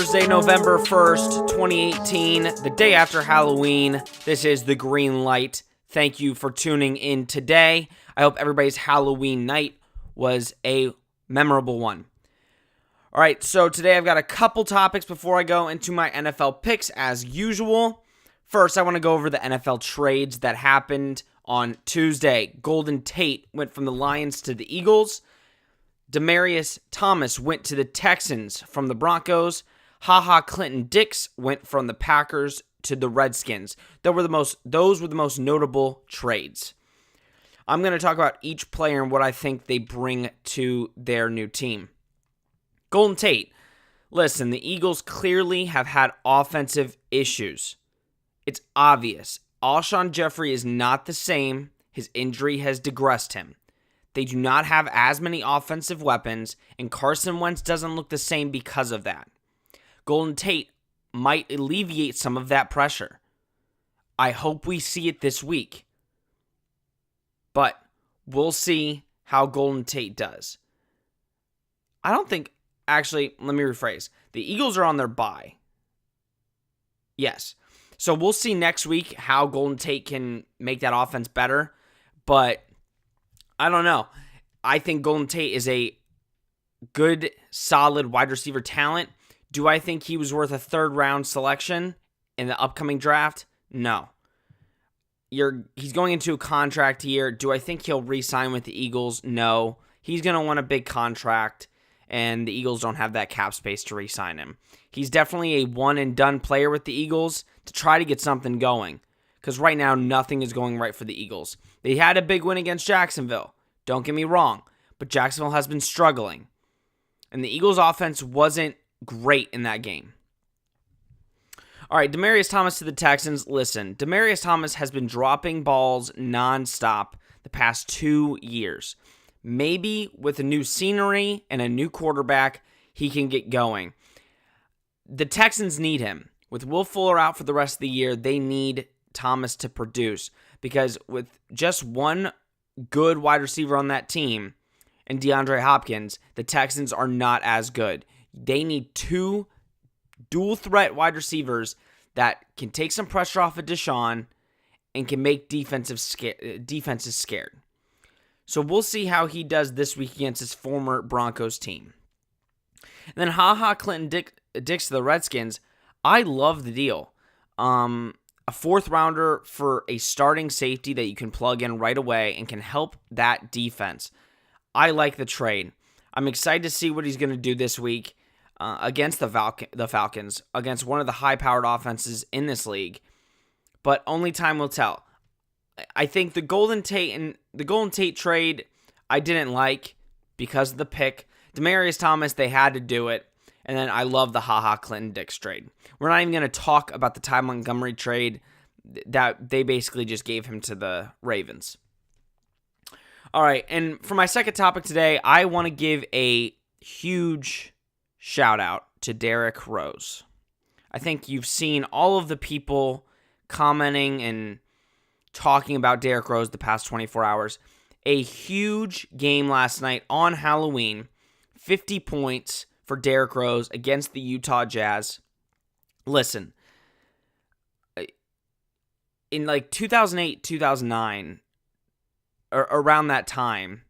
Thursday, November 1st, 2018, the day after Halloween. This is The Green Light. Thank you for tuning in today. I hope everybody's Halloween night was a memorable one. All right, so today I've got a couple topics before I go into my NFL picks as usual. First, I want to go over the NFL trades that happened on Tuesday. Golden Tate went from the Lions to the Eagles. Demaryius Thomas went to the Texans from the Broncos. Clinton Dix went from the Packers to the Redskins. Those were the most notable trades. I'm going to talk about each player and what I think they bring to their new team. Golden Tate. Listen, the Eagles clearly have had offensive issues. It's obvious. Alshon Jeffrey is not the same. His injury has digressed him. They do not have as many offensive weapons, and Carson Wentz doesn't look the same because of that. Golden Tate might alleviate some of that pressure. I hope we see it this week. But we'll see how Golden Tate does. Actually, let me rephrase. The Eagles are on their bye. Yes. So we'll see next week how Golden Tate can make that offense better. But I don't know. I think Golden Tate is a good, solid wide receiver talent. Do I think he was worth a third-round selection in the upcoming draft? No. He's going into a contract year. Do I think he'll re-sign with the Eagles? No. He's going to want a big contract, and the Eagles don't have that cap space to re-sign him. He's definitely a one-and-done player with the Eagles to try to get something going, because right now nothing is going right for the Eagles. They had a big win against Jacksonville. Don't get me wrong, but Jacksonville has been struggling, and the Eagles' offense wasn't great in that game. All right, Demaryius Thomas to the Texans. Listen, Demaryius Thomas has been dropping balls nonstop the past 2 years. Maybe with a new scenery and a new quarterback, he can get going. The Texans need him. With Will Fuller out for the rest of the year, they need Thomas to produce, because with just one good wide receiver on that team and DeAndre Hopkins, the Texans are not as good. They need two dual threat wide receivers that can take some pressure off of Deshaun and can make defenses scared. So we'll see how he does this week against his former Broncos team. And then Clinton Dix to the Redskins. I love the deal. A fourth rounder for a starting safety that you can plug in right away and can help that defense. I like the trade. I'm excited to see what he's going to do this week against the Falcons, against one of the high-powered offenses in this league. But only time will tell. I think the Golden Tate trade I didn't like because of the pick. Demaryius Thomas, they had to do it. And then I love the Clinton Dix trade. We're not even going to talk about the Ty Montgomery trade that they basically just gave him to the Ravens. All right, and for my second topic today, I want to give a huge shout out to Derrick Rose. I think you've seen all of the people commenting and talking about Derrick Rose the past 24 hours. A huge game last night on Halloween, 50 points for Derrick Rose against the Utah Jazz. Listen, in like 2008, 2009, or around that time,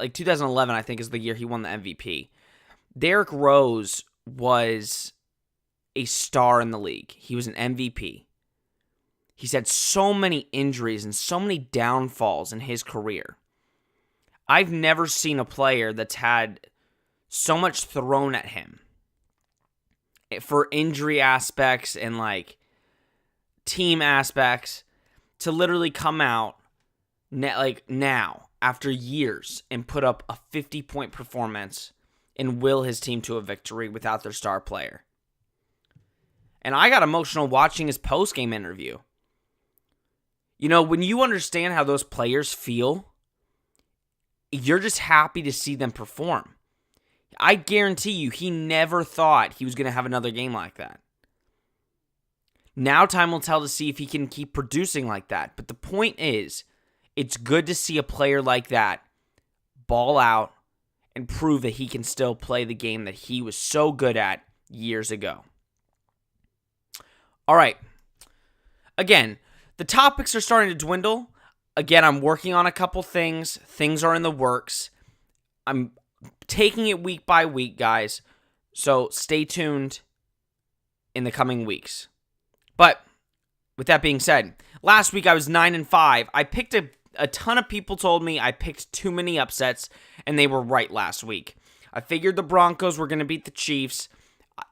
like 2011, I think is the year he won the MVP. Derrick Rose was a star in the league. He was an MVP. He's had so many injuries and so many downfalls in his career. I've never seen a player that's had so much thrown at him for injury aspects and like team aspects to literally come out now after years and put up a 50-point performance and will his team to a victory without their star player. And I got emotional watching his post-game interview. You know, when you understand how those players feel, you're just happy to see them perform. I guarantee you, he never thought he was going to have another game like that. Now time will tell to see if he can keep producing like that. But the point is, it's good to see a player like that ball out and prove that he can still play the game that he was so good at years ago. All right. Again, the topics are starting to dwindle. Again, I'm working on a couple things. Things are in the works. I'm taking it week by week, guys. So stay tuned in the coming weeks. But with that being said, last week I was 9-5. I picked a ton of people told me I picked too many upsets, and they were right last week. I figured the Broncos were going to beat the Chiefs.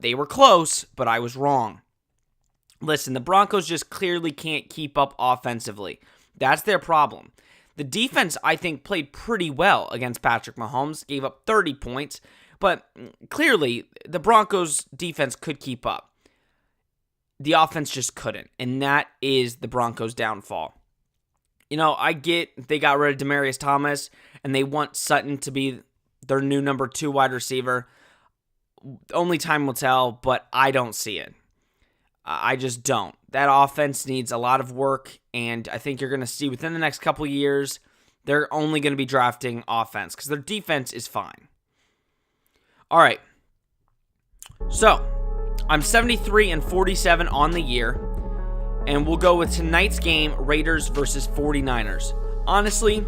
They were close, but I was wrong. Listen, the Broncos just clearly can't keep up offensively. That's their problem. The defense, I think, played pretty well against Patrick Mahomes, gave up 30 points, but clearly the Broncos' defense could keep up. The offense just couldn't, and that is the Broncos' downfall. I get they got rid of Demaryius Thomas, and they want Sutton to be their new number 2 wide receiver. Only time will tell, but I don't see it. I just don't. That offense needs a lot of work, and I think you're going to see within the next couple years, they're only going to be drafting offense because their defense is fine. All right. So, I'm 73-47 on the year, and we'll go with tonight's game, Raiders versus 49ers. Honestly,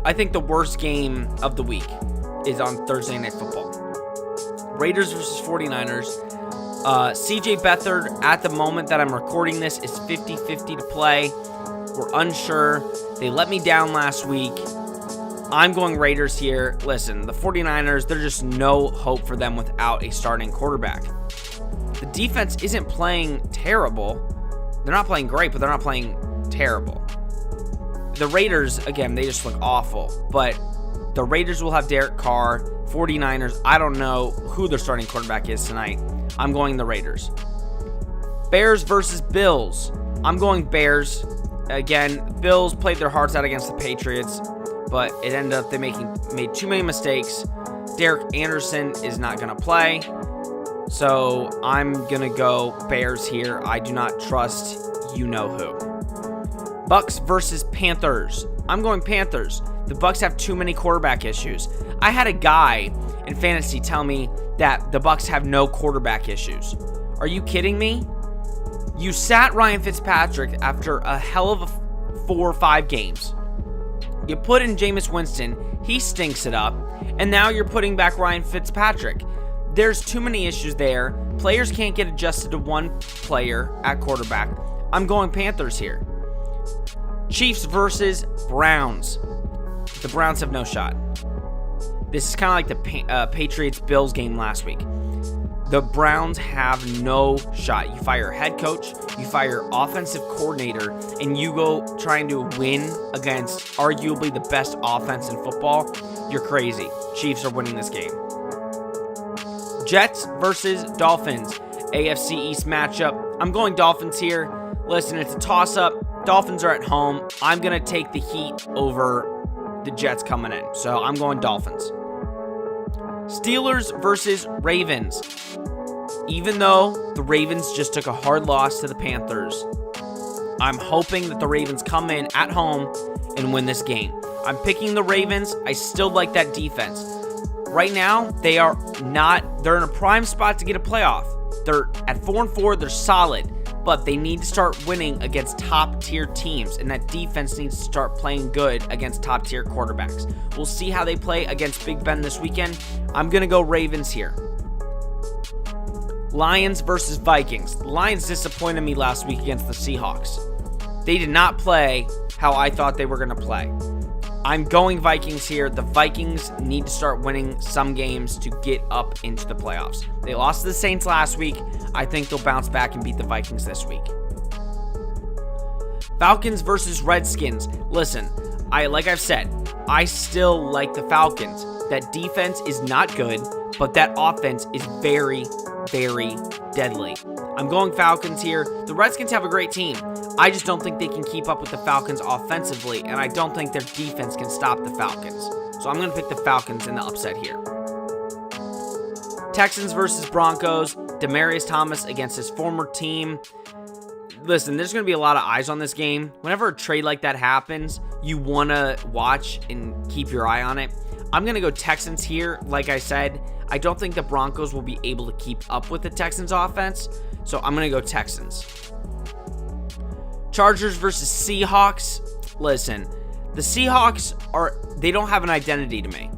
I think the worst game of the week is on Thursday Night Football. Raiders versus 49ers. CJ Beathard, at the moment that I'm recording this, is 50-50 to play. We're unsure. They let me down last week. I'm going Raiders here. Listen, the 49ers, there's just no hope for them without a starting quarterback. The defense isn't playing terrible. They're not playing great, but they're not playing terrible. The Raiders, again, they just look awful. But the Raiders will have Derek Carr. 49ers, I don't know who their starting quarterback is tonight. I'm going the Raiders. Bears versus Bills. I'm going Bears. Again, Bills played their hearts out against the Patriots, but it ended up they made too many mistakes. Derek Anderson is not going to play, so I'm going to go Bears here. I do not trust you-know-who. Bucks versus Panthers. I'm going Panthers. The Bucks have too many quarterback issues. I had a guy in fantasy tell me that the Bucks have no quarterback issues. Are you kidding me? You sat Ryan Fitzpatrick after a hell of a 4 or 5 games. You put in Jameis Winston, he stinks it up, and now you're putting back Ryan Fitzpatrick. There's too many issues there. Players can't get adjusted to one player at quarterback. I'm going Panthers here. Chiefs versus Browns. The Browns have no shot. This is kind of like the Patriots-Bills game last week. The Browns have no shot. You fire a head coach, you fire offensive coordinator, and you go trying to win against arguably the best offense in football. You're crazy. Chiefs are winning this game. Jets versus Dolphins. AFC East matchup. I'm going Dolphins here. Listen, it's a toss-up. Dolphins are at home. I'm going to take the heat over the Jets coming in. So I'm going Dolphins. Steelers versus Ravens. Even though the Ravens just took a hard loss to the Panthers, I'm hoping that the Ravens come in at home and win this game. I'm picking the Ravens. I still like that defense. Right now, they're in a prime spot to get a playoff. They're at 4-4, they're solid, but they need to start winning against top-tier teams, and that defense needs to start playing good against top-tier quarterbacks. We'll see how they play against Big Ben this weekend. I'm going to go Ravens here. Lions versus Vikings. The Lions disappointed me last week against the Seahawks. They did not play how I thought they were going to play. I'm going Vikings here. The Vikings need to start winning some games to get up into the playoffs. They lost to the Saints last week. I think they'll bounce back and beat the Vikings this week. Falcons versus Redskins. Listen, like I've said, I still like the Falcons. That defense is not good, but that offense is very, very deadly. I'm going Falcons here. The Redskins have a great team. I just don't think they can keep up with the Falcons offensively, and I don't think their defense can stop the Falcons. So I'm going to pick the Falcons in the upset here. Texans versus Broncos. Demaryius Thomas against his former team. Listen, there's going to be a lot of eyes on this game. Whenever a trade like that happens, you want to watch and keep your eye on it. I'm going to go Texans here. Like I said, I don't think the Broncos will be able to keep up with the Texans offense, so I'm going to go Texans. Chargers versus Seahawks. Listen, the Seahawks they don't have an identity to me.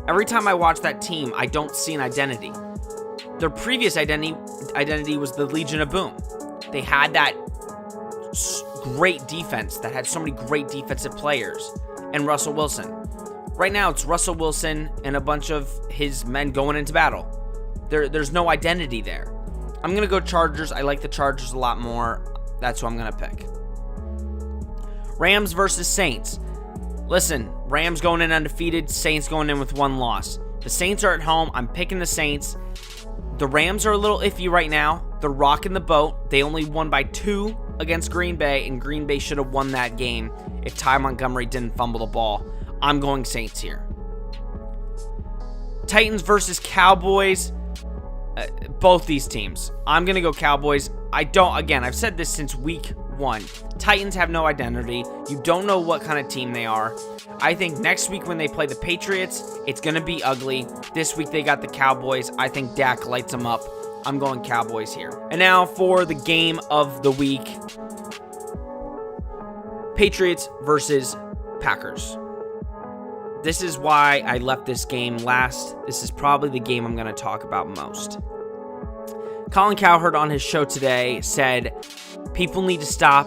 Every time I watch that team, I don't see an identity. Their previous identity was the Legion of Boom. They had that great defense that had so many great defensive players and Russell Wilson. Right now, it's Russell Wilson and a bunch of his men going into battle. There's no identity there. I'm going to go Chargers. I like the Chargers a lot more. That's who I'm going to pick. Rams versus Saints. Listen, Rams going in undefeated, Saints going in with one loss. The Saints are at home. I'm picking the Saints. The Rams are a little iffy right now. They're rocking the boat. They only won by 2 against Green Bay, and Green Bay should have won that game if Ty Montgomery didn't fumble the ball. I'm going Saints here. Titans versus Cowboys. Both these teams. I'm going to go Cowboys. I've said this since week 1. Titans have no identity. You don't know what kind of team they are. I think next week when they play the Patriots, it's going to be ugly. This week they got the Cowboys. I think Dak lights them up. I'm going Cowboys here. And now for the game of the week. Patriots versus Packers. This is why I left this game last. This is probably the game I'm going to talk about most. Colin Cowherd on his show today said people need to stop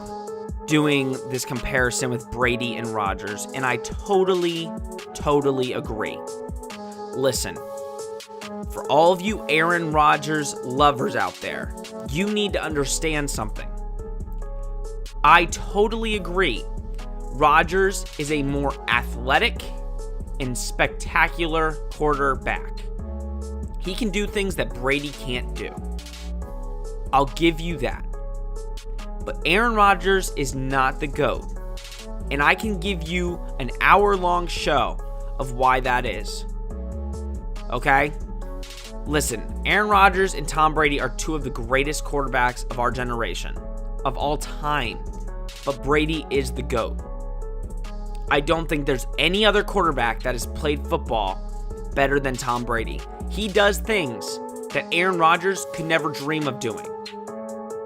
doing this comparison with Brady and Rodgers, and I totally agree. Listen, for all of you Aaron Rodgers lovers out there, you need to understand something. I totally agree. Rodgers is a more athletic and spectacular quarterback. He can do things that Brady can't do. I'll give you that. But Aaron Rodgers is not the GOAT. And I can give you an hour-long show of why that is. Okay? Listen, Aaron Rodgers and Tom Brady are 2 of the greatest quarterbacks of our generation, of all time. But Brady is the GOAT. I don't think there's any other quarterback that has played football better than Tom Brady. He does things that Aaron Rodgers could never dream of doing.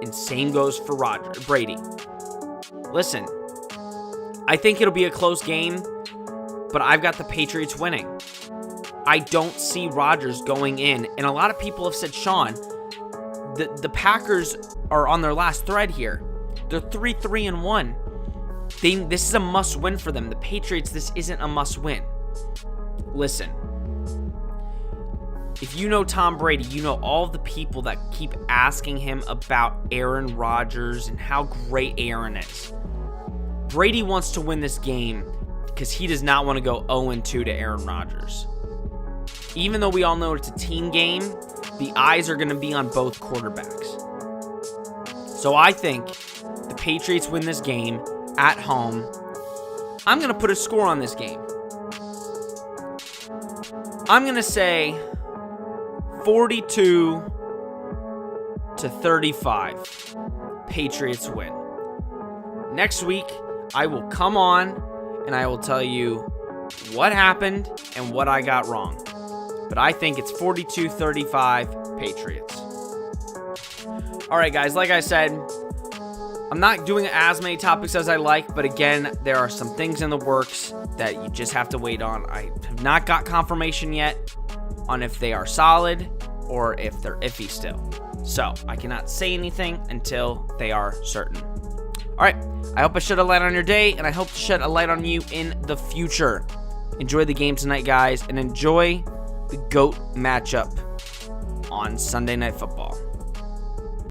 And same goes for Brady. Listen, I think it'll be a close game, but I've got the Patriots winning. I don't see Rodgers going in. And a lot of people have said, Sean, the Packers are on their last thread here. They're 3-1. This is a must-win for them. The Patriots, this isn't a must-win. Listen, if you know Tom Brady, you know all the people that keep asking him about Aaron Rodgers and how great Aaron is. Brady wants to win this game because he does not want to go 0-2 to Aaron Rodgers. Even though we all know it's a team game, the eyes are going to be on both quarterbacks. So I think the Patriots win this game at home. I'm going to put a score on this game. I'm going to say 42-35. Patriots win. Next week, I will come on and I will tell you what happened and what I got wrong. But I think it's 42-35 Patriots. All right, guys, like I said, I'm not doing as many topics as I like, but again, there are some things in the works that you just have to wait on. I have not got confirmation yet on if they are solid or if they're iffy still. So I cannot say anything until they are certain. All right, I hope I shed a light on your day, and I hope to shed a light on you in the future. Enjoy the game tonight, guys, and enjoy the GOAT matchup on Sunday Night Football.